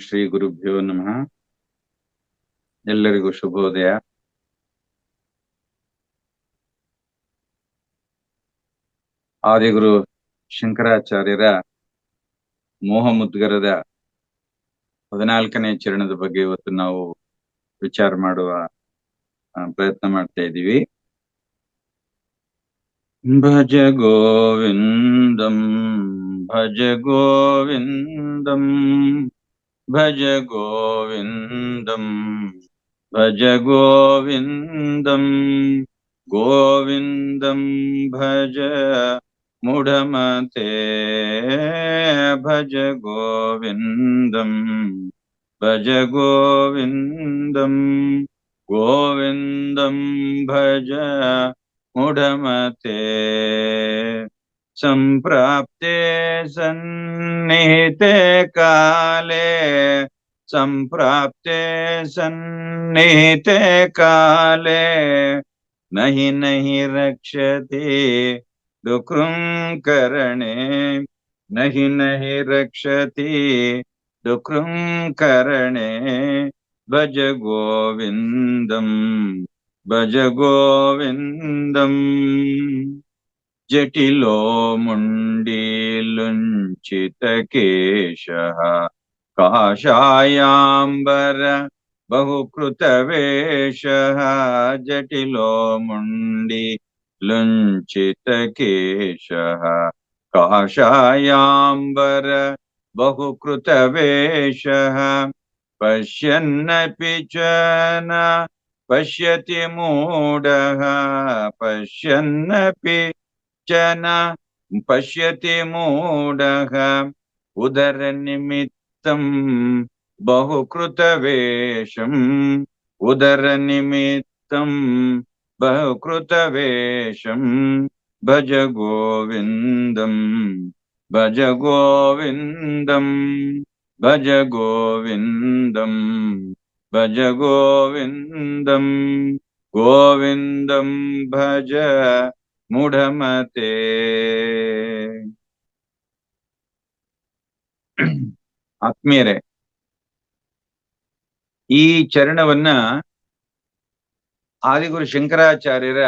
ಶ್ರೀ ಗುರುಭ್ಯೋ ನಮಃ. ಎಲ್ಲರಿಗೂ ಶುಭೋದಯ. ಆದಿಗುರು ಶಂಕರಾಚಾರ್ಯರ ಮೋಹಮುದ್ಗರದ 14ನೇ ಚರಣದ ಬಗ್ಗೆ ಇವತ್ತು ನಾವು ವಿಚಾರ ಮಾಡುವ ಪ್ರಯತ್ನ ಮಾಡ್ತಾ ಇದ್ದೀವಿ. ಭಜ ಗೋವಿಂದಂ ಭಜ ಗೋವಿಂದಂ ಭಜ ಗೋವಿಂದಂ ಭಜ ಗೋವಿಂದಂ ಗೋವಿಂದಂ ಭಜ ಮೂಢಮತೆ ಭಜ ಗೋವಿಂದಂ ಭಜ ಗೋವಿಂದಂ ಗೋವಿಂದಂ ಭಜ ಮೂಢಮತೆ ಸಂಪ್ರಾಪ್ತೆ ಸನ್ನಿಹಿತೆ ಕಾಲೇ ಸಂಪ್ರಾಪ್ತೆ ಸನ್ನಿಹಿತೆ ಕಾಲೇ ನಹಿ ನಹಿ ರಕ್ಷತೆ ದುಃಖೃಂಕರಣೆ ನಹಿ ನಹಿ ರಕ್ಷತೆ ದುಃಖೃಂಕರಣೆ ಭಜ ಗೋವಿಂದಂ ಭಜ ಗೋವಿಂದಂ ಜಟಿಲೋ ಮುಂಡೀಲುಂಚಿತ ಕೇಶಃ ಕಾಷಾಯಾಂಬರ ಬಹುಕೃತವೇಷಃ ಜಟಿಲೋ ಮುಂಡಿ ಲುಂಚಿತ ಕೇಶಃ ಕಾಷಾಯಾಂಬರ ಬಹುಕೃತವೇಷಃ ಪಶ್ಯನ್ನಪಿ ಚ ನ ಪಶ್ಯತಿ ಮೂಢಃ ಪಶ್ಯನ್ನಪಿ ಚ ನ ಪಶ್ಯತಿ ಮೂಢಃ ಉದರ ನಿಮಿತ್ತಂ ಬಹುಕೃತವೇಷಂ ಉದರ ನಿಮಿತ್ತಂ ಬಹುಕೃತವೇಷಂ ಭಜ ಗೋವಿಂದಂ ಭಜ ಗೋವಿಂದಂ ಭಜ ಗೋವಿಂದಂ ಭಜ ಗೋವಿಂದಂ ಗೋವಿಂದಂ ಭಜ ಮೂಢಮತೆ. ಆತ್ಮೀಯರೇ, ಈ ಚರಣವನ್ನ ಆದಿಗುರು ಶಂಕರಾಚಾರ್ಯರ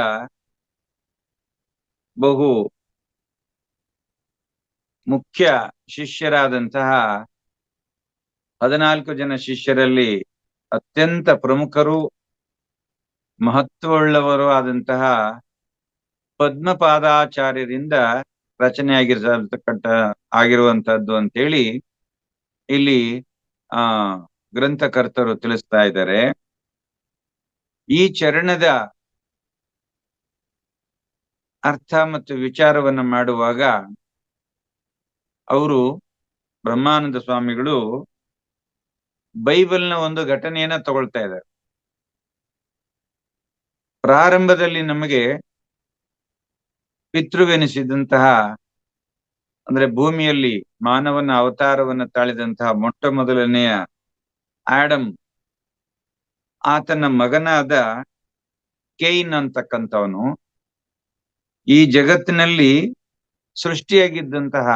ಬಹು ಮುಖ್ಯ ಶಿಷ್ಯರಾದಂತಹ 14 ಜನ ಶಿಷ್ಯರಲ್ಲಿ ಅತ್ಯಂತ ಪ್ರಮುಖರು ಮಹತ್ವವುಳ್ಳವರು ಆದಂತಹ ಪದ್ಮಪಾದಾಚಾರ್ಯರಿಂದ ಆಗಿರುವಂತಹದ್ದು ಅಂತೇಳಿ ಇಲ್ಲಿ ಗ್ರಂಥಕರ್ತರು ತಿಳಿಸ್ತಾ ಇದ್ದಾರೆ. ಈ ಚರಣದ ಅರ್ಥ ಮತ್ತು ವಿಚಾರವನ್ನ ಮಾಡುವಾಗ ಅವರು ಬ್ರಹ್ಮಾನಂದ ಸ್ವಾಮಿಗಳು ಬೈಬಲ್ನ ಒಂದು ಘಟನೆಯನ್ನ ತಗೊಳ್ತಾ ಇದ್ದಾರೆ. ಪ್ರಾರಂಭದಲ್ಲಿ ನಮಗೆ ಪಿತೃವೆನಿಸಿದಂತಹ ಅಂದ್ರೆ ಭೂಮಿಯಲ್ಲಿ ಮಾನವನ ಅವತಾರವನ್ನ ತಾಳಿದಂತಹ ಮೊಟ್ಟ ಮೊದಲನೆಯ ಆಡಮ್, ಆತನ ಮಗನಾದ ಕೈನ್ ಅಂತಕ್ಕಂಥವನು ಈ ಜಗತ್ತಿನಲ್ಲಿ ಸೃಷ್ಟಿಯಾಗಿದ್ದಂತಹ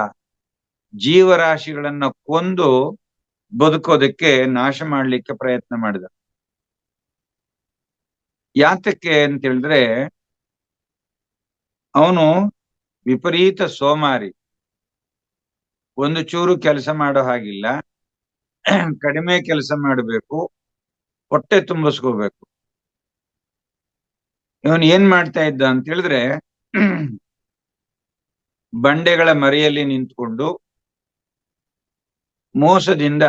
ಜೀವರಾಶಿಗಳನ್ನ ಕೊಂದು ಬದುಕೋದಕ್ಕೆ ನಾಶ ಮಾಡ್ಲಿಕ್ಕೆ ಪ್ರಯತ್ನ ಮಾಡಿದ. ಯಾತಕ್ಕೆ ಅಂತ ಹೇಳಿದ್ರೆ ಅವನು ವಿಪರೀತ ಸೋಮಾರಿ, ಒಂದು ಚೂರು ಕೆಲಸ ಮಾಡೋ ಹಾಗಿಲ್ಲ, ಕಡಿಮೆ ಕೆಲಸ ಮಾಡಬೇಕು, ಹೊಟ್ಟೆ ತುಂಬಿಸ್ಕೋಬೇಕು. ಇವನು ಏನ್ ಮಾಡ್ತಾ ಇದ್ದ ಅಂತ ಹೇಳಿದ್ರೆ ಬಂಡೆಗಳ ಮರೆಯಲ್ಲಿ ನಿಂತ್ಕೊಂಡು ಮೋಸದಿಂದ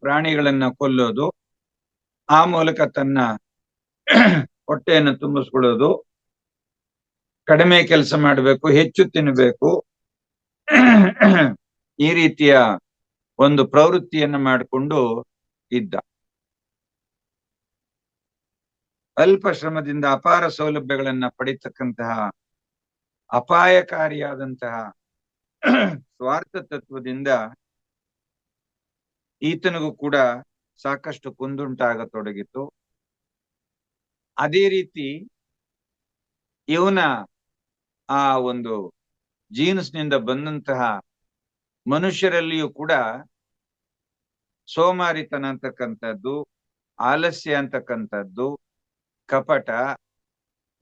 ಪ್ರಾಣಿಗಳನ್ನ ಕೊಲ್ಲೋದು, ಆ ಮೂಲಕ ತನ್ನ ಹೊಟ್ಟೆಯನ್ನು ತುಂಬಿಸ್ಕೊಳ್ಳೋದು, ಕಡಿಮೆ ಕೆಲಸ ಮಾಡಬೇಕು, ಹೆಚ್ಚು ತಿನ್ನಬೇಕು, ಈ ರೀತಿಯ ಒಂದು ಪ್ರವೃತ್ತಿಯನ್ನ ಮಾಡಿಕೊಂಡು ಇದ್ದ. ಅಲ್ಪ ಶ್ರಮದಿಂದ ಅಪಾರ ಸೌಲಭ್ಯಗಳನ್ನ ಪಡಿತಕ್ಕಂತಹ ಅಪಾಯಕಾರಿಯಾದಂತಹ ಸ್ವಾರ್ಥ ತತ್ವದಿಂದ ಈತನಿಗೂ ಕೂಡ ಸಾಕಷ್ಟು ಕುಂದುಂಟಾಗತೊಡಗಿತು. ಅದೇ ರೀತಿ ಇವನ ಆ ಒಂದು ಜೀನ್ಸ್ ನಿಂದ ಬಂದಂತಹ ಮನುಷ್ಯರಲ್ಲಿಯೂ ಕೂಡ ಸೋಮಾರಿತನ ಅಂತಕ್ಕಂಥದ್ದು, ಆಲಸ್ಯ ಅಂತಕ್ಕಂಥದ್ದು, ಕಪಟ,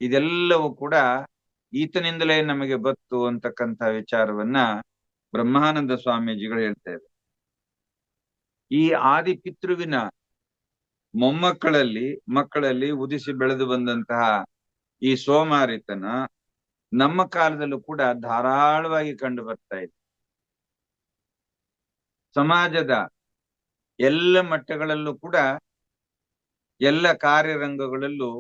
ಇದೆಲ್ಲವೂ ಕೂಡ ಈತನಿಂದಲೇ ನಮಗೆ ಬತ್ತು ಅಂತಕ್ಕಂಥ ವಿಚಾರವನ್ನ ಬ್ರಹ್ಮಾನಂದ ಸ್ವಾಮೀಜಿಗಳು ಹೇಳ್ತಾ ಇದ್ದಾರೆ. ಈ ಆದಿ ಪಿತೃವಿನ ಮಕ್ಕಳಲ್ಲಿ ಉದಿಸಿ ಬೆಳೆದು ಬಂದಂತಹ ಈ ಸೋಮಾರಿತನ ನಮ್ಮ ಕಾಲದಲ್ಲೂ ಕೂಡ ಧಾರಾಳವಾಗಿ ಕಂಡು ಬರ್ತಾ ಇದೆ. ಸಮಾಜದ ಎಲ್ಲ ಮಟ್ಟಗಳಲ್ಲೂ ಕೂಡ, ಎಲ್ಲ ಕಾರ್ಯರಂಗಗಳಲ್ಲೂ,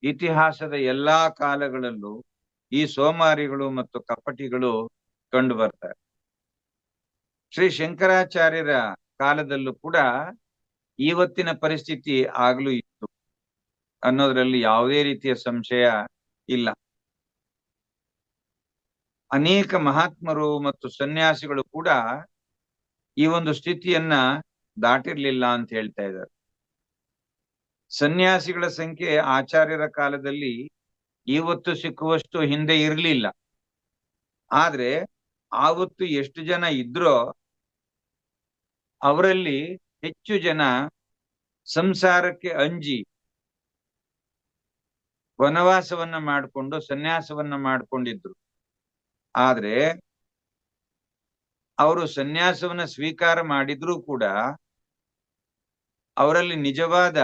ಇತಿಹಾಸದ ಎಲ್ಲಾ ಕಾಲಗಳಲ್ಲೂ ಈ ಸೋಮಾರಿಗಳು ಮತ್ತು ಕಪಟಿಗಳು ಕಂಡು ಬರ್ತಾರೆ. ಶ್ರೀ ಶಂಕರಾಚಾರ್ಯರ ಕಾಲದಲ್ಲೂ ಕೂಡ ಇವತ್ತಿನ ಪರಿಸ್ಥಿತಿ ಆಗ್ಲೂ ಇತ್ತು ಅನ್ನೋದ್ರಲ್ಲಿ ಯಾವುದೇ ರೀತಿಯ ಸಂಶಯ ಇಲ್ಲ. ಅನೇಕ ಮಹಾತ್ಮರು ಮತ್ತು ಸನ್ಯಾಸಿಗಳು ಕೂಡ ಈ ಒಂದು ಸ್ಥಿತಿಯನ್ನ ದಾಟಿರ್ಲಿಲ್ಲ ಅಂತ ಹೇಳ್ತಾ ಇದ್ದಾರೆ. ಸನ್ಯಾಸಿಗಳ ಸಂಖ್ಯೆ ಆಚಾರ್ಯರ ಕಾಲದಲ್ಲಿ ಇವತ್ತು ಸಿಕ್ಕುವಷ್ಟು ಹಿಂದೆ ಇರಲಿಲ್ಲ. ಆದ್ರೆ ಆವತ್ತು ಎಷ್ಟು ಜನ ಇದ್ರೋ ಅವರಲ್ಲಿ ಹೆಚ್ಚು ಜನ ಸಂಸಾರಕ್ಕೆ ಅಂಜಿ ವನವಾಸವನ್ನ ಮಾಡಿಕೊಂಡು ಸನ್ಯಾಸವನ್ನ ಮಾಡ್ಕೊಂಡಿದ್ರು. ಆದ್ರೆ ಅವರು ಸನ್ಯಾಸವನ್ನ ಸ್ವೀಕಾರ ಮಾಡಿದ್ರೂ ಕೂಡ ಅವರಲ್ಲಿ ನಿಜವಾದ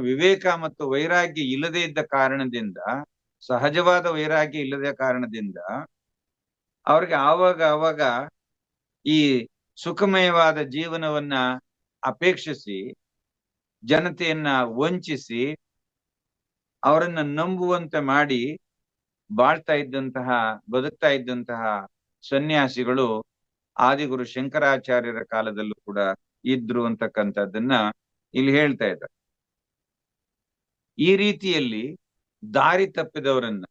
ವಿವೇಕ ಮತ್ತು ವೈರಾಗ್ಯ ಇಲ್ಲದೆ ಇದ್ದ ಕಾರಣದಿಂದ, ಸಹಜವಾದ ವೈರಾಗ್ಯ ಇಲ್ಲದ ಕಾರಣದಿಂದ ಅವ್ರಿಗೆ ಆವಾಗ ಈ ಸುಖಮಯವಾದ ಜೀವನವನ್ನ ಅಪೇಕ್ಷಿಸಿ ಜನತೆಯನ್ನ ವಂಚಿಸಿ ಅವರನ್ನ ನಂಬುವಂತೆ ಮಾಡಿ ಬದುಕ್ತಾ ಇದ್ದಂತಹ ಸನ್ಯಾಸಿಗಳು ಆದಿಗುರು ಶಂಕರಾಚಾರ್ಯರ ಕಾಲದಲ್ಲೂ ಕೂಡ ಇದ್ರು ಅಂತಕ್ಕಂಥದ್ದನ್ನ ಇಲ್ಲಿ ಹೇಳ್ತಾ ಇದ್ದಾರೆ. ಈ ರೀತಿಯಲ್ಲಿ ದಾರಿ ತಪ್ಪಿದವರನ್ನ,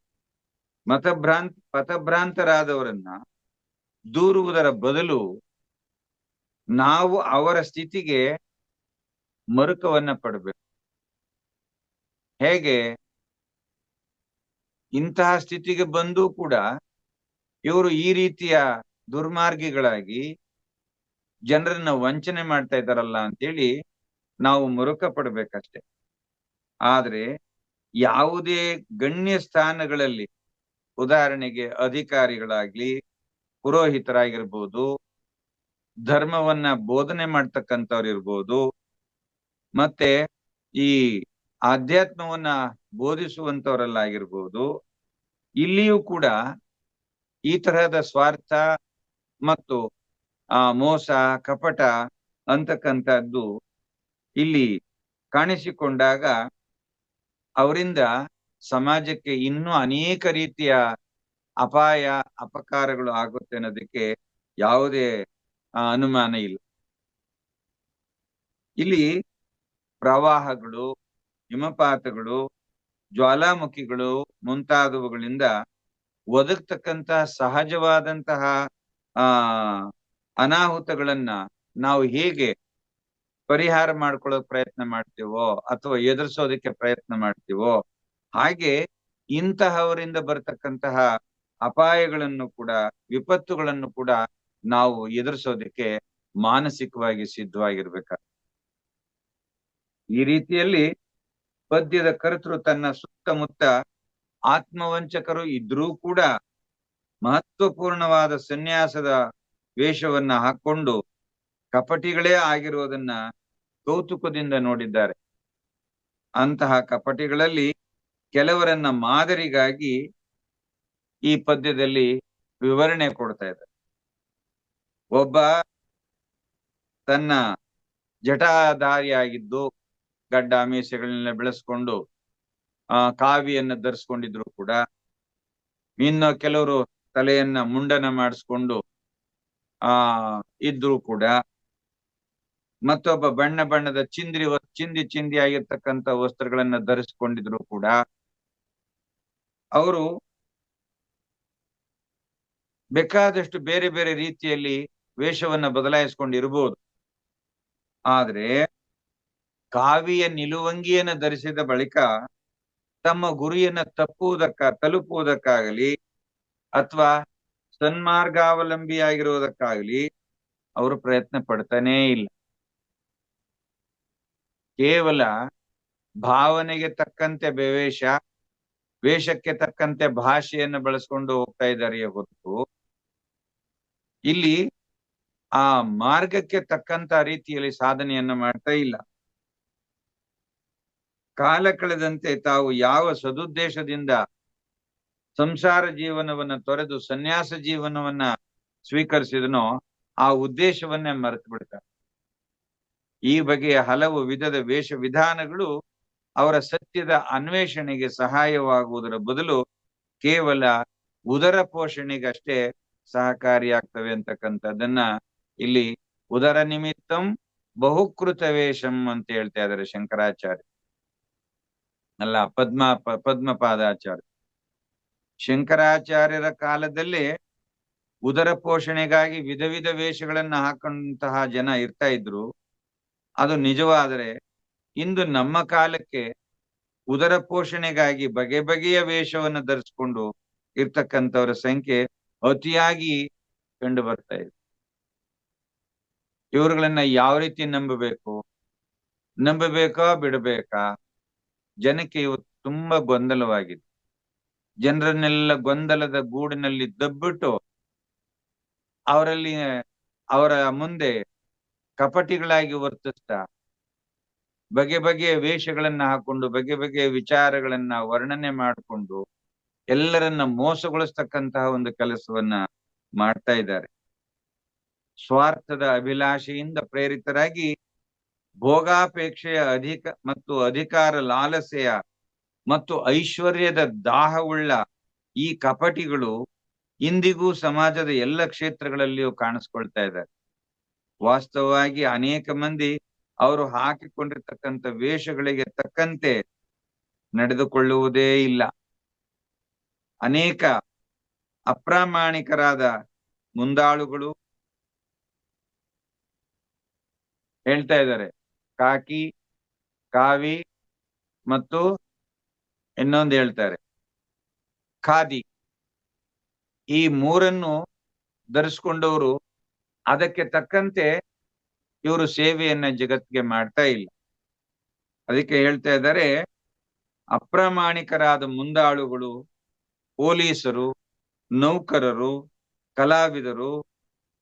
ಪಥಭ್ರಾಂತರಾದವರನ್ನ ದೂರುವುದರ ಬದಲು ನಾವು ಅವರ ಸ್ಥಿತಿಗೆ ಮರುಕವನ್ನ ಪಡಬೇಕು. ಹೇಗೆ? ಇಂತಹ ಸ್ಥಿತಿಗೆ ಬಂದು ಕೂಡ ಇವರು ಈ ರೀತಿಯ ದುರ್ಮಾರ್ಗಿಗಳಾಗಿ ಜನರನ್ನ ವಂಚನೆ ಮಾಡ್ತಾ ಇದ್ದಾರಲ್ಲ ಅಂತೇಳಿ ನಾವು ಮರುಕ ಪಡ್ಬೇಕಷ್ಟೆ. ಆದ್ರೆ ಯಾವುದೇ ಗಣ್ಯ ಸ್ಥಾನಗಳಲ್ಲಿ, ಉದಾಹರಣೆಗೆ ಅಧಿಕಾರಿಗಳಾಗ್ಲಿ, ಪುರೋಹಿತರಾಗಿರ್ಬೋದು, ಧರ್ಮವನ್ನ ಬೋಧನೆ ಮಾಡ್ತಕ್ಕಂಥವ್ರು ಇರ್ಬೋದು, ಮತ್ತೆ ಈ ಆಧ್ಯಾತ್ಮವನ್ನ ಬೋಧಿಸುವಂತವರಲ್ಲಾಗಿರ್ಬೋದು, ಇಲ್ಲಿಯೂ ಕೂಡ ಈ ತರಹದ ಸ್ವಾರ್ಥ ಮತ್ತು ಮೋಸ, ಕಪಟ ಅಂತಕ್ಕಂಥದ್ದು ಇಲ್ಲಿ ಕಾಣಿಸಿಕೊಂಡಾಗ ಅವರಿಂದ ಸಮಾಜಕ್ಕೆ ಇನ್ನೂ ಅನೇಕ ರೀತಿಯ ಅಪಾಯ, ಅಪಕಾರಗಳು ಆಗುತ್ತೆ ಅನ್ನೋದಕ್ಕೆ ಯಾವುದೇ ಅನುಮಾನ ಇಲ್ಲ. ಇಲ್ಲಿ ಪ್ರವಾಹಗಳು, ಹಿಮಪಾತಗಳು, ಜ್ವಾಲಾಮುಖಿಗಳು ಮುಂತಾದವುಗಳಿಂದ ಒದಗ್ತಕ್ಕಂತಹ ಸಹಜವಾದಂತಹ ಅನಾಹುತಗಳನ್ನ ನಾವು ಹೇಗೆ ಪರಿಹಾರ ಮಾಡ್ಕೊಳ್ಳೋಕ್ ಪ್ರಯತ್ನ ಮಾಡ್ತೀವೋ ಅಥವಾ ಎದುರಿಸೋದಕ್ಕೆ ಪ್ರಯತ್ನ ಮಾಡ್ತೀವೋ, ಹಾಗೆ ಇಂತಹವರಿಂದ ಬರ್ತಕ್ಕಂತಹ ಅಪಾಯಗಳನ್ನು ಕೂಡ, ವಿಪತ್ತುಗಳನ್ನು ಕೂಡ ನಾವು ಎದುರಿಸೋದಕ್ಕೆ ಮಾನಸಿಕವಾಗಿ ಸಿದ್ಧವಾಗಿರ್ಬೇಕಾಗ್ತದೆ. ಈ ರೀತಿಯಲ್ಲಿ ಪದ್ಯದ ಕರ್ತೃ ತನ್ನ ಸುತ್ತಮುತ್ತ ಆತ್ಮವಂಚಕರು ಇದ್ರೂ ಕೂಡ ಮಹತ್ವಪೂರ್ಣವಾದ ಸನ್ಯಾಸದ ವೇಷವನ್ನ ಹಾಕೊಂಡು ಕಪಟಿಗಳೇ ಆಗಿರುವುದನ್ನ ಕೌತುಕದಿಂದ ನೋಡಿದ್ದಾರೆ. ಅಂತಹ ಕಪಟಿಗಳಲ್ಲಿ ಕೆಲವರನ್ನ ಮಾದರಿಗಾಗಿ ಈ ಪದ್ಯದಲ್ಲಿ ವಿವರಣೆ ಕೊಡ್ತಾ ಇದ್ದಾರೆ. ಒಬ್ಬ ತನ್ನ ಜಟಾಧಾರಿಯಾಗಿದ್ದು ಗಡ್ಡ ಮೀಸೆಗಳನ್ನೆಲ್ಲ ಬೆಳೆಸ್ಕೊಂಡು ಕಾವಿಯನ್ನ ಧರಿಸ್ಕೊಂಡಿದ್ರು ಕೂಡ, ಇನ್ನು ಕೆಲವರು ತಲೆಯನ್ನ ಮುಂಡನ ಮಾಡಿಸ್ಕೊಂಡು ಇದ್ರು ಕೂಡ, ಮತ್ತೊಬ್ಬ ಬಣ್ಣ ಬಣ್ಣದ ಚಿಂದಿ ಆಗಿರ್ತಕ್ಕಂಥ ವಸ್ತ್ರಗಳನ್ನ ಧರಿಸ್ಕೊಂಡಿದ್ರು ಕೂಡ, ಅವರು ಬೇಕಾದಷ್ಟು ಬೇರೆ ಬೇರೆ ರೀತಿಯಲ್ಲಿ ವೇಷವನ್ನ ಬದಲಾಯಿಸ್ಕೊಂಡಿರ್ಬೋದು. ಆದ್ರೆ ಕಾವಿಯ ನಿಲುವಂಗಿಯನ್ನ ಧರಿಸಿದ ಬಳಿಕ ತಮ್ಮ ಗುರಿಯನ್ನ ತಲುಪುವುದಕ್ಕಾಗಲಿ ಅಥವಾ ಸನ್ಮಾರ್ಗಾವಲಂಬಿಯಾಗಿರುವುದಕ್ಕಾಗಲಿ ಅವರು ಪ್ರಯತ್ನ ಪಡ್ತಾನೇ ಇಲ್ಲ. ಕೇವಲ ಭಾವನೆಗೆ ತಕ್ಕಂತೆ ವೇಷ, ವೇಷಕ್ಕೆ ತಕ್ಕಂತೆ ಭಾಷೆಯನ್ನು ಬಳಸ್ಕೊಂಡು ಹೋಗ್ತಾ ಇದ್ದಾರೆ ಹೊರತು ಇಲ್ಲಿ ಆ ಮಾರ್ಗಕ್ಕೆ ತಕ್ಕಂತ ರೀತಿಯಲ್ಲಿ ಸಾಧನೆಯನ್ನ ಮಾಡ್ತಾ ಇಲ್ಲ. ಕಾಲ ಕಳೆದಂತೆ ತಾವು ಯಾವ ಸದುದ್ದೇಶದಿಂದ ಸಂಸಾರ ಜೀವನವನ್ನ ತೊರೆದು ಸನ್ಯಾಸ ಜೀವನವನ್ನ ಸ್ವೀಕರಿಸಿದನೋ ಆ ಉದ್ದೇಶವನ್ನೇ ಮರೆತು ಬಿಡ್ತಾರೆ. ಈ ಬಗೆಯ ಹಲವು ವಿಧದ ವೇಷ ವಿಧಾನಗಳು ಅವರ ಸತ್ಯದ ಅನ್ವೇಷಣೆಗೆ ಸಹಾಯವಾಗುವುದರ ಬದಲು ಕೇವಲ ಉದರ ಪೋಷಣೆಗಷ್ಟೇ ಸಹಕಾರಿಯಾಗ್ತವೆ ಅಂತಕ್ಕಂಥದ್ದನ್ನ ಇಲ್ಲಿ ಉದರ ನಿಮಿತ್ತಂ ಬಹುಕೃತ ವೇಷಂ ಅಂತ ಹೇಳ್ತಾ ಇದ್ದಾರೆ ಶಂಕರಾಚಾರ್ಯ, ಅಲ್ಲ ಪದ್ಮಪಾದಾಚಾರ್ಯ. ಶಂಕರಾಚಾರ್ಯರ ಕಾಲದಲ್ಲಿ ಉದರ ಪೋಷಣೆಗಾಗಿ ವಿಧ ವಿಧ ವೇಷಗಳನ್ನ ಹಾಕೊಂಡಂತಹ ಜನ ಇರ್ತಾ ಇದ್ರು. ಅದು ನಿಜವಾದರೆ ಇಂದು ನಮ್ಮ ಕಾಲಕ್ಕೆ ಉದರ ಪೋಷಣೆಗಾಗಿ ಬಗೆ ಬಗೆಯ ವೇಷವನ್ನು ಧರಿಸ್ಕೊಂಡು ಇರ್ತಕ್ಕಂಥವರ ಸಂಖ್ಯೆ ಅತಿಯಾಗಿ ಕಂಡು ಬರ್ತಾ ಇದೆ. ಇವರುಗಳನ್ನ ಯಾವ ರೀತಿ ನಂಬಬೇಕಾ ಬಿಡಬೇಕಾ? ಜನಕ್ಕೆ ಇವತ್ತು ತುಂಬಾ ಗೊಂದಲವಾಗಿದೆ. ಜನರನ್ನೆಲ್ಲ ಗೊಂದಲದ ಗೂಡಿನಲ್ಲಿ ದಬ್ಬಿಟ್ಟು ಅವರ ಮುಂದೆ ಕಪಟಿಗಳಾಗಿ ವರ್ತಿಸ್ತಾ ಬಗೆ ಬಗೆಯ ವೇಷಗಳನ್ನ ಹಾಕೊಂಡು ಬಗೆ ಬಗೆಯ ವಿಚಾರಗಳನ್ನ ವರ್ಣನೆ ಮಾಡಿಕೊಂಡು ಎಲ್ಲರನ್ನ ಮೋಸಗೊಳಿಸ್ತಕ್ಕಂತಹ ಒಂದು ಕೆಲಸವನ್ನ ಮಾಡ್ತಾ ಇದ್ದಾರೆ. ಸ್ವಾರ್ಥದ ಅಭಿಲಾಷೆಯಿಂದ ಪ್ರೇರಿತರಾಗಿ ಭೋಗಾಪೇಕ್ಷೆಯ ಅಧಿಕಾರ ಲಾಲಸೆಯ ಮತ್ತು ಐಶ್ವರ್ಯದ ದಾಹವುಳ್ಳ ಈ ಕಪಟಿಗಳು ಇಂದಿಗೂ ಸಮಾಜದ ಎಲ್ಲ ಕ್ಷೇತ್ರಗಳಲ್ಲಿಯೂ ಕಾಣಿಸ್ಕೊಳ್ತಾ ಇದ್ದಾರೆ. ವಾಸ್ತವವಾಗಿ ಅನೇಕ ಮಂದಿ ಅವರು ಹಾಕಿಕೊಂಡಿರ್ತಕ್ಕಂಥ ವೇಷಗಳಿಗೆ ತಕ್ಕಂತೆ ನಡೆದುಕೊಳ್ಳುವುದೇ ಇಲ್ಲ. ಅನೇಕ ಅಪ್ರಾಮಾಣಿಕರಾದ ಮುಂದಾಳುಗಳು ಹೇಳ್ತಾ ಇದ್ದಾರೆ, ಕಾಕಿ, ಕಾವಿ ಮತ್ತು ಇನ್ನೊಂದು ಹೇಳ್ತಾರೆ ಖಾದಿ, ಈ ಮೂರನ್ನು ಧರಿಸ್ಕೊಂಡವರು ಅದಕ್ಕೆ ತಕ್ಕಂತೆ ಇವರು ಸೇವೆಯನ್ನ ಜಗತ್ತಿಗೆ ಮಾಡ್ತಾ ಇಲ್ಲ. ಅದಕ್ಕೆ ಹೇಳ್ತಾ ಇದ್ದಾರೆ, ಅಪ್ರಾಮಾಣಿಕರಾದ ಮುಂದಾಳುಗಳು, ಪೊಲೀಸರು, ನೌಕರರು, ಕಲಾವಿದರು,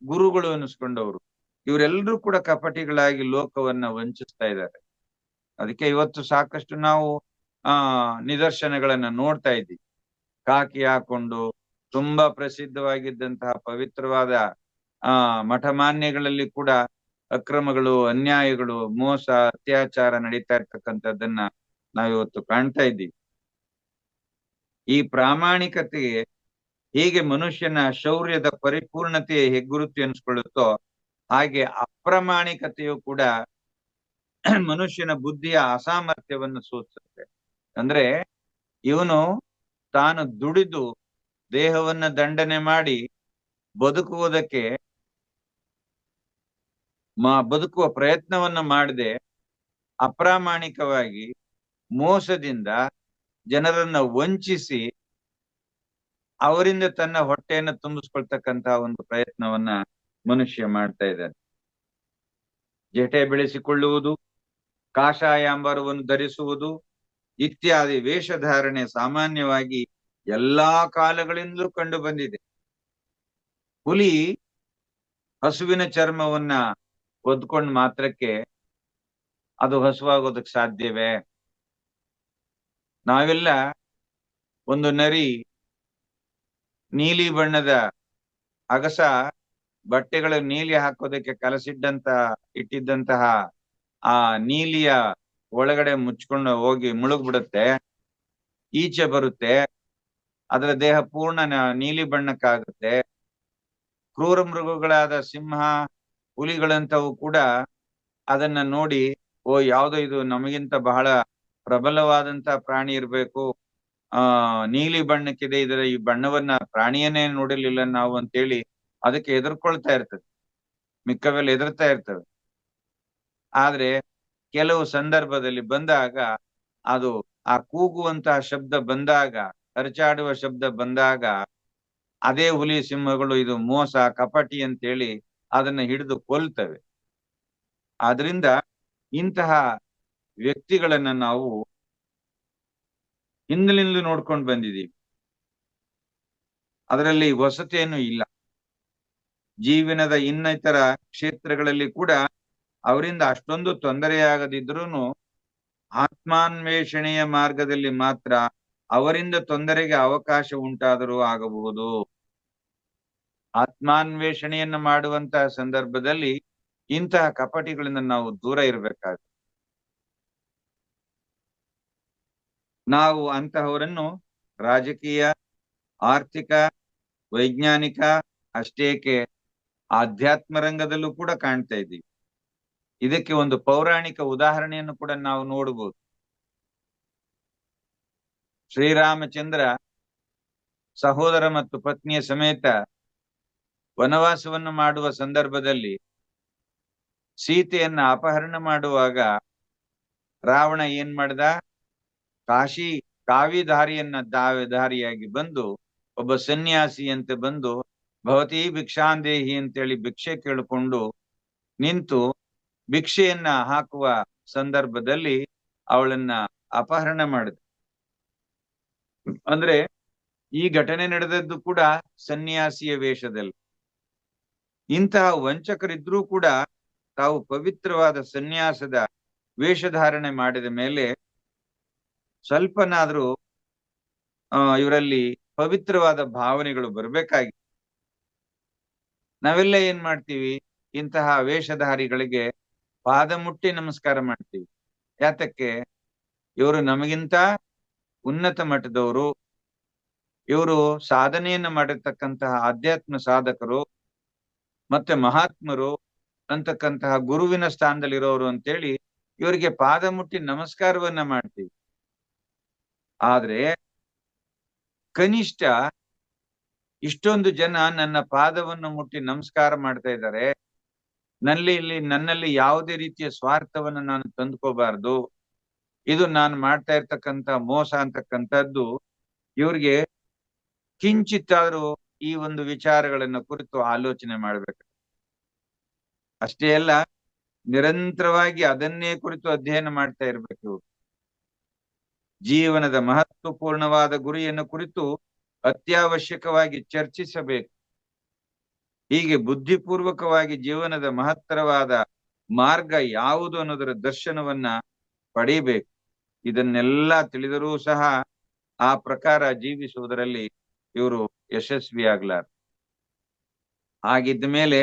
ಗುರುಗಳು ಅನ್ನಿಸ್ಕೊಂಡವರು ಇವರೆಲ್ಲರೂ ಕೂಡ ಕಪಟಿಗಳಾಗಿ ಲೋಕವನ್ನ ವಂಚಿಸ್ತಾ ಇದ್ದಾರೆ. ಅದಕ್ಕೆ ಇವತ್ತು ಸಾಕಷ್ಟು ನಾವು ನಿದರ್ಶನಗಳನ್ನ ನೋಡ್ತಾ ಇದ್ದೀವಿ. ಕಾಕಿ ಹಾಕೊಂಡು ತುಂಬಾ ಪ್ರಸಿದ್ಧವಾಗಿದ್ದಂತಹ ಪವಿತ್ರವಾದ ಮಠಮಾನ್ಯಗಳಲ್ಲಿ ಕೂಡ ಅಕ್ರಮಗಳು, ಅನ್ಯಾಯಗಳು, ಮೋಸ, ಅತ್ಯಾಚಾರ ನಡೀತಾ ಇರ್ತಕ್ಕಂಥದ್ದನ್ನ ನಾವಿವತ್ತು ಕಾಣ್ತಾ ಇದ್ದೀವಿ. ಈ ಪ್ರಾಮಾಣಿಕತೆಗೆ ಹೇಗೆ ಮನುಷ್ಯನ ಶೌರ್ಯದ ಪರಿಪೂರ್ಣತೆಯ ಹೆಗ್ಗುರುತು ಎನಿಸ್ಕೊಳ್ಳುತ್ತೋ ಹಾಗೆ ಅಪ್ರಾಮಾಣಿಕತೆಯು ಕೂಡ ಮನುಷ್ಯನ ಬುದ್ಧಿಯ ಅಸಾಮರ್ಥ್ಯವನ್ನು ಸೂಚಿಸುತ್ತೆ. ಅಂದ್ರೆ ಇವನು ತಾನು ದುಡಿದು ದೇಹವನ್ನ ದಂಡನೆ ಮಾಡಿ ಬದುಕುವುದಕ್ಕೆ ಬದುಕುವ ಪ್ರಯತ್ನವನ್ನ ಮಾಡದೆ ಅಪ್ರಾಮಾಣಿಕವಾಗಿ ಮೋಸದಿಂದ ಜನರನ್ನ ವಂಚಿಸಿ ಅವರಿಂದ ತನ್ನ ಹೊಟ್ಟೆಯನ್ನು ತುಂಬಿಸ್ಕೊಳ್ತಕ್ಕಂತಹ ಒಂದು ಪ್ರಯತ್ನವನ್ನ ಮನುಷ್ಯ ಮಾಡ್ತಾ ಇದ್ದಾನೆ. ಜಟೆ ಬೆಳೆಸಿಕೊಳ್ಳುವುದು, ಕಾಷಾಯಾಂಬರವನ್ನು ಧರಿಸುವುದು ಇತ್ಯಾದಿ ವೇಷಧಾರಣೆ ಸಾಮಾನ್ಯವಾಗಿ ಎಲ್ಲಾ ಕಾಲಗಳಿಂದಲೂ ಕಂಡು ಬಂದಿದೆ. ಹುಲಿ ಹಸುವಿನ ಚರ್ಮವನ್ನ ಒದ್ಕೊಂಡ್ ಮಾತ್ರಕ್ಕೆ ಅದು ಹಸುವಾಗೋದಕ್ಕೆ ಸಾಧ್ಯವೇ? ನಾವೆಲ್ಲ ಒಂದು ನರಿ ನೀಲಿ ಬಣ್ಣದ ಅಗಸ ಬಟ್ಟೆಗಳ ನೀಲಿ ಹಾಕೋದಕ್ಕೆ ಇಟ್ಟಿದ್ದಂತಹ ಆ ನೀಲಿಯ ಒಳಗಡೆ ಮುಚ್ಕೊಂಡು ಹೋಗಿ ಮುಳುಗ್ಬಿಡುತ್ತೆ, ಈಚೆ ಬರುತ್ತೆ, ಅದರ ದೇಹ ಪೂರ್ಣ ನೀಲಿ ಬಣ್ಣಕ್ಕಾಗುತ್ತೆ. ಕ್ರೂರ ಮೃಗಗಳಾದ ಸಿಂಹ, ಹುಲಿಗಳಂತವು ಕೂಡ ಅದನ್ನ ನೋಡಿ, ಓ ಯಾವುದೋ ಇದು ನಮಗಿಂತ ಬಹಳ ಪ್ರಬಲವಾದಂತಹ ಪ್ರಾಣಿ ಇರ್ಬೇಕು, ನೀಲಿ ಬಣ್ಣಕ್ಕಿದೆ, ಈ ಬಣ್ಣವನ್ನ ಪ್ರಾಣಿಯನ್ನೇ ನೋಡಿರ್ಲಿಲ್ಲ ನಾವು ಅಂತೇಳಿ ಅದಕ್ಕೆ ಎದುರ್ಕೊಳ್ತಾ ಇರ್ತದೆ, ಮಿಕ್ಕವೆಲ್ಲ ಎದುರ್ತಾ ಇರ್ತವೆ. ಆದ್ರೆ ಕೆಲವು ಸಂದರ್ಭದಲ್ಲಿ ಬಂದಾಗ ಅದು ಆ ಕೂಗುವಂತಹ ಶಬ್ದ ಬಂದಾಗ, ಅರಚಾಡುವ ಶಬ್ದ ಬಂದಾಗ ಅದೇ ಹುಲಿ ಸಿಂಹಗಳು ಇದು ಮೋಸ, ಕಪಟಿ ಅಂತೇಳಿ ಅದನ್ನ ಹಿಡಿದು ಕೊಲ್ತವೆ. ಆದ್ರಿಂದ ಇಂತಹ ವ್ಯಕ್ತಿಗಳನ್ನ ನಾವು ಹಿಂದಿನಿಂದಲೂ ನೋಡ್ಕೊಂಡು ಬಂದಿದ್ದೀವಿ. ಅದರಲ್ಲಿ ಹೊಸತೇನು ಇಲ್ಲ. ಜೀವನದ ಇನ್ನಿತರ ಕ್ಷೇತ್ರಗಳಲ್ಲಿ ಕೂಡ ಅವರಿಂದ ಅಷ್ಟೊಂದು ತೊಂದರೆಯಾಗದಿದ್ರೂ ಆತ್ಮಾನ್ವೇಷಣೆಯ ಮಾರ್ಗದಲ್ಲಿ ಮಾತ್ರ ಅವರಿಂದ ತೊಂದರೆಗೆ ಅವಕಾಶ ಉಂಟಾದರೂ ಆಗಬಹುದು. ಆತ್ಮಾನ್ವೇಷಣೆಯನ್ನು ಮಾಡುವಂತಹ ಸಂದರ್ಭದಲ್ಲಿ ಇಂತಹ ಕಪಟಿಗಳಿಂದ ನಾವು ದೂರ ಇರಬೇಕಾಗುತ್ತೆ. ನಾವು ಅಂತಹವರನ್ನು ರಾಜಕೀಯ, ಆರ್ಥಿಕ, ವೈಜ್ಞಾನಿಕ, ಅಷ್ಟೇಕೆ ಆಧ್ಯಾತ್ಮ ರಂಗದಲ್ಲೂ ಕೂಡ ಕಾಣ್ತಾ ಇದ್ದೀವಿ. ಇದಕ್ಕೆ ಒಂದು ಪೌರಾಣಿಕ ಉದಾಹರಣೆಯನ್ನು ಕೂಡ ನಾವು ನೋಡಬಹುದು. ಶ್ರೀರಾಮಚಂದ್ರ ಸಹೋದರ ಮತ್ತು ಪತ್ನಿಯ ಸಮೇತ ವನವಾಸವನ್ನು ಮಾಡುವ ಸಂದರ್ಭದಲ್ಲಿ ಸೀತೆಯನ್ನ ಅಪಹರಣ ಮಾಡುವಾಗ ರಾವಣ ಏನ್ ಮಾಡ್ದ? ಕಾವಿಧಾರಿಯನ್ನ ದಾರಿಯಾಗಿ ಬಂದು ಒಬ್ಬ ಸನ್ಯಾಸಿಯಂತೆ ಬಂದು ಭವತಿ ಭಿಕ್ಷಾಂದೇಹಿ ಅಂತೇಳಿ ಭಿಕ್ಷೆ ಕೇಳಿಕೊಂಡು ನಿಂತು ಭಿಕ್ಷೆಯನ್ನ ಹಾಕುವ ಸಂದರ್ಭದಲ್ಲಿ ಅವಳನ್ನ ಅಪಹರಣ ಮಾಡಿದ. ಅಂದ್ರೆ ಈ ಘಟನೆ ನಡೆದದ್ದು ಕೂಡ ಸನ್ಯಾಸಿಯ ವೇಷದಲ್ಲಿ. ಇಂತಹ ವಂಚಕರಿದ್ರೂ ಕೂಡ ತಾವು ಪವಿತ್ರವಾದ ಸನ್ಯಾಸದ ವೇಷಧಾರಣೆ ಮಾಡಿದ ಮೇಲೆ ಸ್ವಲ್ಪನಾದ್ರೂ ಇವರಲ್ಲಿ ಪವಿತ್ರವಾದ ಭಾವನೆಗಳು ಬರಬೇಕಾಗಿ ನಾವೆಲ್ಲ ಏನ್ ಮಾಡ್ತೀವಿ? ಇಂತಹ ವೇಷಧಾರಿಗಳಿಗೆ ಪಾದ ಮುಟ್ಟಿ ನಮಸ್ಕಾರ ಮಾಡ್ತೀವಿ. ಯಾತಕ್ಕೆ? ಇವರು ನಮಗಿಂತ ಉನ್ನತ ಮಟ್ಟದವರು, ಇವರು ಸಾಧನೆಯನ್ನು ಮಾಡಿರ್ತಕ್ಕಂತಹ ಆಧ್ಯಾತ್ಮ ಸಾಧಕರು ಮತ್ತೆ ಮಹಾತ್ಮರು ಅಂತಕ್ಕಂತಹ ಗುರುವಿನ ಸ್ಥಾನದಲ್ಲಿರೋರು ಅಂತೇಳಿ ಇವರಿಗೆ ಪಾದ ಮುಟ್ಟಿ ನಮಸ್ಕಾರವನ್ನ ಮಾಡ್ತೀವಿ. ಆದ್ರೆ ಕನಿಷ್ಠ ಇಷ್ಟೊಂದು ಜನ ನನ್ನ ಪಾದವನ್ನು ಮುಟ್ಟಿ ನಮಸ್ಕಾರ ಮಾಡ್ತಾ ಇದ್ದಾರೆ, ನನ್ನಲ್ಲಿ ಯಾವುದೇ ರೀತಿಯ ಸ್ವಾರ್ಥವನ್ನು ನಾನು ತಂದುಕೋಬಾರ್ದು, ಇದು ನಾನು ಮಾಡ್ತಾ ಇರ್ತಕ್ಕಂಥ ಮೋಸ ಅಂತಕ್ಕಂಥದ್ದು ಇವ್ರಿಗೆ ಕಿಂಚಿತ್ತಾದ್ರೂ ಈ ಒಂದು ವಿಚಾರಗಳನ್ನ ಕುರಿತು ಆಲೋಚನೆ ಮಾಡ್ಬೇಕು. ಅಷ್ಟೇ ಅಲ್ಲ, ನಿರಂತರವಾಗಿ ಅದನ್ನೇ ಕುರಿತು ಅಧ್ಯಯನ ಮಾಡ್ತಾ ಇರ್ಬೇಕು. ಜೀವನದ ಮಹತ್ವಪೂರ್ಣವಾದ ಗುರಿಯನ್ನು ಕುರಿತು ಅತ್ಯವಶ್ಯಕವಾಗಿ ಚರ್ಚಿಸಬೇಕು. ಹೀಗೆ ಬುದ್ಧಿಪೂರ್ವಕವಾಗಿ ಜೀವನದ ಮಹತ್ತರವಾದ ಮಾರ್ಗ ಯಾವುದು ಅನ್ನೋದರ ದರ್ಶನವನ್ನ ಪಡೀಬೇಕು. ಇದನ್ನೆಲ್ಲ ತಿಳಿದರೂ ಸಹ ಆ ಪ್ರಕಾರ ಜೀವಿಸುವುದರಲ್ಲಿ ಇವರು ಯಶಸ್ವಿಯಾಗ್ಲಾರ. ಹಾಗಿದ್ದ ಮೇಲೆ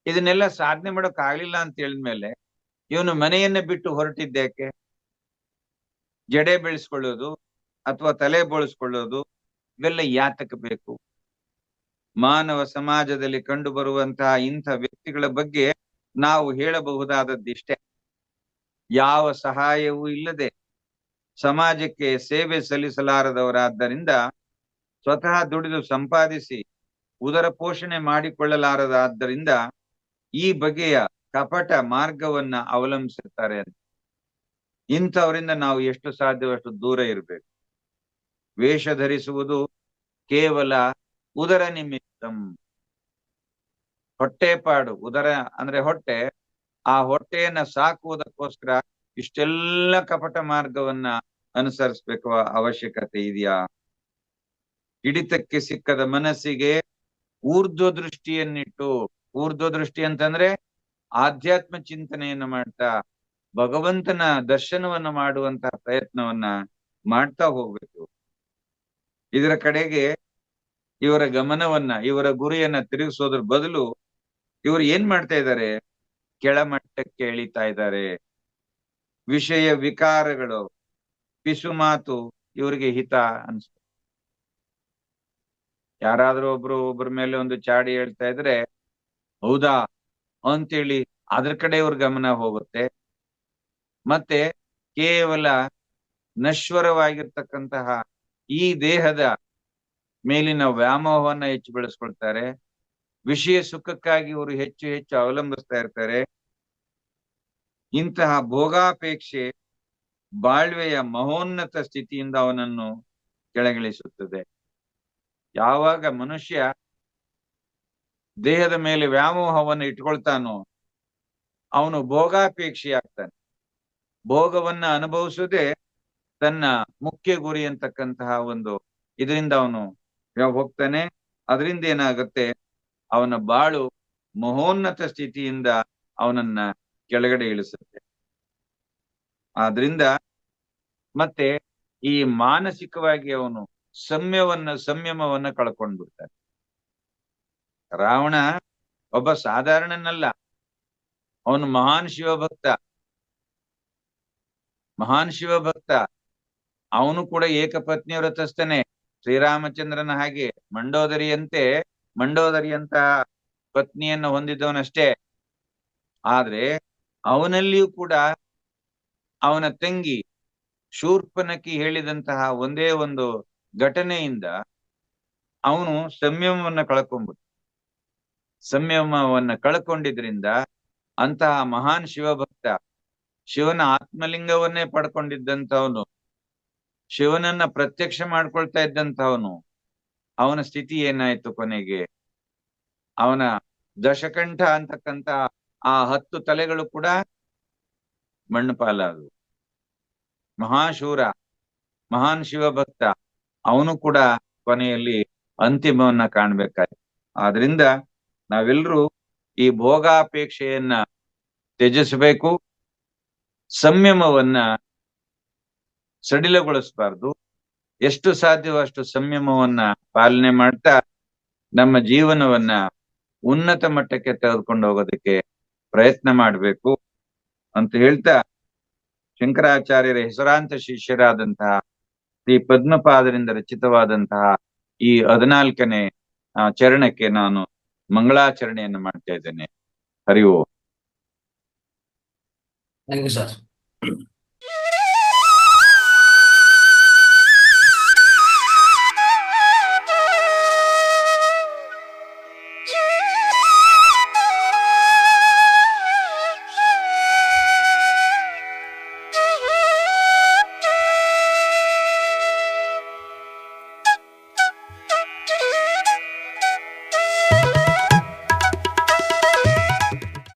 ಇದನ್ನೆಲ್ಲ ಸಾಧನೆ ಮಾಡೋಕ್ ಆಗ್ಲಿಲ್ಲ ಅಂತ ಹೇಳಿದ್ಮೇಲೆ ಇವನು ಮನೆಯನ್ನ ಬಿಟ್ಟು ಹೊರಟಿದ್ದೇಕೆ? ಜಡೆ ಬೆಳೆಸ್ಕೊಳ್ಳೋದು ಅಥವಾ ತಲೆ ಬೋಳಿಸ್ಕೊಳ್ಳೋದು ಇವೆಲ್ಲ ಯಾತಕ್ಕೆ ಬೇಕು? ಮಾನವ ಸಮಾಜದಲ್ಲಿ ಕಂಡು ಬರುವಂತಹ ಇಂಥ ವ್ಯಕ್ತಿಗಳ ಬಗ್ಗೆ ನಾವು ಹೇಳಬಹುದಾದದ್ದಿಷ್ಟೇ. ಯಾವ ಸಹಾಯವೂ ಇಲ್ಲದೆ ಸಮಾಜಕ್ಕೆ ಸೇವೆ ಸಲ್ಲಿಸಲಾರದವರಾದ್ದರಿಂದ, ಸ್ವತಃ ದುಡಿದು ಸಂಪಾದಿಸಿ ಉದರ ಪೋಷಣೆ ಮಾಡಿಕೊಳ್ಳಲಾರದಾದ್ದರಿಂದ ಈ ಬಗೆಯ ಕಪಟ ಮಾರ್ಗವನ್ನ ಅವಲಂಬಿಸುತ್ತಾರೆ ಅಂತ. ಇಂಥವರಿಂದ ನಾವು ಎಷ್ಟು ಸಾಧ್ಯವಷ್ಟು ದೂರ ಇರಬೇಕು. ವೇಷ ಧರಿಸುವುದು ಕೇವಲ ಉದರ ನಿಮಿತ್ತಂ. ಹೊಟ್ಟೆಪಾಡು, ಉದರ ಅಂದ್ರೆ ಹೊಟ್ಟೆ, ಆ ಹೊಟ್ಟೆಯನ್ನ ಸಾಕುವುದಕ್ಕೋಸ್ಕರ ಇಷ್ಟೆಲ್ಲ ಕಪಟ ಮಾರ್ಗವನ್ನ ಅನುಸರಿಸಬೇಕು ಅವಶ್ಯಕತೆ ಇದೆಯಾ? ಹಿಡಿತಕ್ಕೆ ಸಿಕ್ಕದ ಮನಸ್ಸಿಗೆ ಊರ್ಧ್ವ ದೃಷ್ಟಿಯನ್ನಿಟ್ಟು, ಊರ್ಧ್ವ ದೃಷ್ಟಿ ಅಂತಂದ್ರೆ ಆಧ್ಯಾತ್ಮ ಚಿಂತನೆಯನ್ನು ಮಾಡ್ತಾ ಭಗವಂತನ ದರ್ಶನವನ್ನ ಮಾಡುವಂತಹ ಪ್ರಯತ್ನವನ್ನ ಮಾಡ್ತಾ ಹೋಗ್ಬೇಕು. ಇದರ ಕಡೆಗೆ ಇವರ ಗಮನವನ್ನ, ಇವರ ಗುರಿಯನ್ನ ತಿರುಗಿಸೋದ್ರ ಬದಲು ಇವರು ಏನ್ ಮಾಡ್ತಾ ಇದ್ದಾರೆ? ಕೆಳಮಟ್ಟಕ್ಕೆ ಎಳಿತಾ ಇದ್ದಾರೆ. ವಿಷಯ ವಿಕಾರಗಳು, ಪಿಸು ಮಾತು ಇವರಿಗೆ ಹಿತ ಅನ್ಸುತ್ತೆ. ಯಾರಾದ್ರೂ ಒಬ್ರ ಮೇಲೆ ಒಂದು ಚಾಡಿ ಹೇಳ್ತಾ ಇದ್ರೆ ಹೌದಾ ಅಂತೇಳಿ ಅದ್ರ ಕಡೆ ಇವ್ರ ಗಮನ ಹೋಗುತ್ತೆ. ಮತ್ತೆ ಕೇವಲ ನಶ್ವರವಾಗಿರ್ತಕ್ಕಂತಹ ಈ ದೇಹದ ಮೇಲಿನ ವ್ಯಾಮೋಹವನ್ನ ಹೆಚ್ಚು ಬೆಳೆಸ್ಕೊಳ್ತಾರೆ. ವಿಷಯ ಸುಖಕ್ಕಾಗಿ ಇವರು ಹೆಚ್ಚು ಹೆಚ್ಚು ಅವಲಂಬಿಸ್ತಾ ಇರ್ತಾರೆ. ಇಂತಹ ಭೋಗಾಪೇಕ್ಷೆ ಬಾಳ್ವೆಯ ಮಹೋನ್ನತ ಸ್ಥಿತಿಯಿಂದ ಅವನನ್ನು ಕೆಳಗಿಳಿಸುತ್ತದೆ. ಯಾವಾಗ ಮನುಷ್ಯ ದೇಹದ ಮೇಲೆ ವ್ಯಾಮೋಹವನ್ನು ಇಟ್ಕೊಳ್ತಾನೋ ಅವನು ಭೋಗಾಪೇಕ್ಷಿ ಆಗ್ತಾನೆ. ಭೋಗವನ್ನ ಅನುಭವಿಸುವುದೇ ತನ್ನ ಮುಖ್ಯ ಗುರಿ ಅಂತಕ್ಕಂತಹ ಒಂದು ಇದರಿಂದ ಅವನು ಹೋಗ್ತಾನೆ. ಅದರಿಂದ ಏನಾಗುತ್ತೆ, ಅವನ ಬಾಳು ಮಹೋನ್ನತ ಸ್ಥಿತಿಯಿಂದ ಅವನನ್ನ ಕೆಳಗಡೆ ಇಳಿಸುತ್ತೆ. ಆದ್ರಿಂದ ಮತ್ತೆ ಈ ಮಾನಸಿಕವಾಗಿ ಅವನು ಸಂಯಮವನ್ನ ಕಳ್ಕೊಂಡ್ಬಿಡ್ತಾನೆ. ರಾವಣ ಒಬ್ಬ ಸಾಧಾರಣನಲ್ಲ, ಅವನು ಮಹಾನ್ ಶಿವಭಕ್ತ. ಅವನು ಕೂಡ ಏಕಪತ್ನಿ ವ್ರತಸ್ಥನೇ, ಶ್ರೀರಾಮಚಂದ್ರನ ಹಾಗೆ ಮಂಡೋದರಿಯಂತ ಪತ್ನಿಯನ್ನು ಹೊಂದಿದ್ದವನಷ್ಟೇ. ಆದ್ರೆ ಅವನಲ್ಲಿಯೂ ಕೂಡ ಅವನ ತಂಗಿ ಶೂರ್ಪನಖಿ ಹೇಳಿದಂತಹ ಒಂದೇ ಒಂದು ಘಟನೆಯಿಂದ ಅವನು ಸಂಯಮವನ್ನ ಕಳ್ಕೊಂಡಿದ್ರಿಂದ ಅಂತಹ ಮಹಾನ್ ಶಿವಭಕ್ತ, ಶಿವನ ಆತ್ಮಲಿಂಗವನ್ನೇ ಪಡ್ಕೊಂಡಿದ್ದಂಥವನು, ಶಿವನನ್ನ ಪ್ರತ್ಯಕ್ಷ ಮಾಡ್ಕೊಳ್ತಾ ಇದ್ದಂಥವನು, ಅವನ ಸ್ಥಿತಿ ಏನಾಯ್ತು ಕೊನೆಗೆ? ಅವನ ದಶಕಂಠ ಅಂತಕ್ಕಂತ ಆ 10 ತಲೆಗಳು ಕೂಡ ಮಣ್ಣು ಪಾಲಾದವು. ಮಹಾಶೂರ, ಮಹಾನ್ ಶಿವಭಕ್ತ, ಅವನು ಕೂಡ ಕೊನೆಯಲ್ಲಿ ಅಂತಿಮವನ್ನ ಕಾಣ್ಬೇಕಾಯ್ತು. ಆದ್ರಿಂದ ನಾವೆಲ್ಲರೂ ಈ ಭೋಗಾಪೇಕ್ಷೆಯನ್ನ ತ್ಯಜಿಸಬೇಕು, ಸಂಯಮವನ್ನ ಸಡಿಲಗೊಳಿಸಬಾರ್ದು. ಎಷ್ಟು ಸಾಧ್ಯವೋ ಅಷ್ಟು ಸಂಯಮವನ್ನ ಪಾಲನೆ ಮಾಡ್ತಾ ನಮ್ಮ ಜೀವನವನ್ನ ಉನ್ನತ ಮಟ್ಟಕ್ಕೆ ತೆಗೆದುಕೊಂಡು ಹೋಗೋದಕ್ಕೆ ಪ್ರಯತ್ನ ಮಾಡಬೇಕು ಅಂತ ಹೇಳ್ತಾ, ಶಂಕರಾಚಾರ್ಯರ ಹೆಸರಾಂತ ಶಿಷ್ಯರಾದಂತಹ ಶ್ರೀ ಪದ್ಮಪಾದರಿಂದ ರಚಿತವಾದಂತಹ ಈ 14ನೇ ಚರಣಕ್ಕೆ ನಾನು ಮಂಗಳಾಚರಣೆಯನ್ನು ಮಾಡ್ತಾ ಇದ್ದೇನೆ. Hari Om. Thank you sir.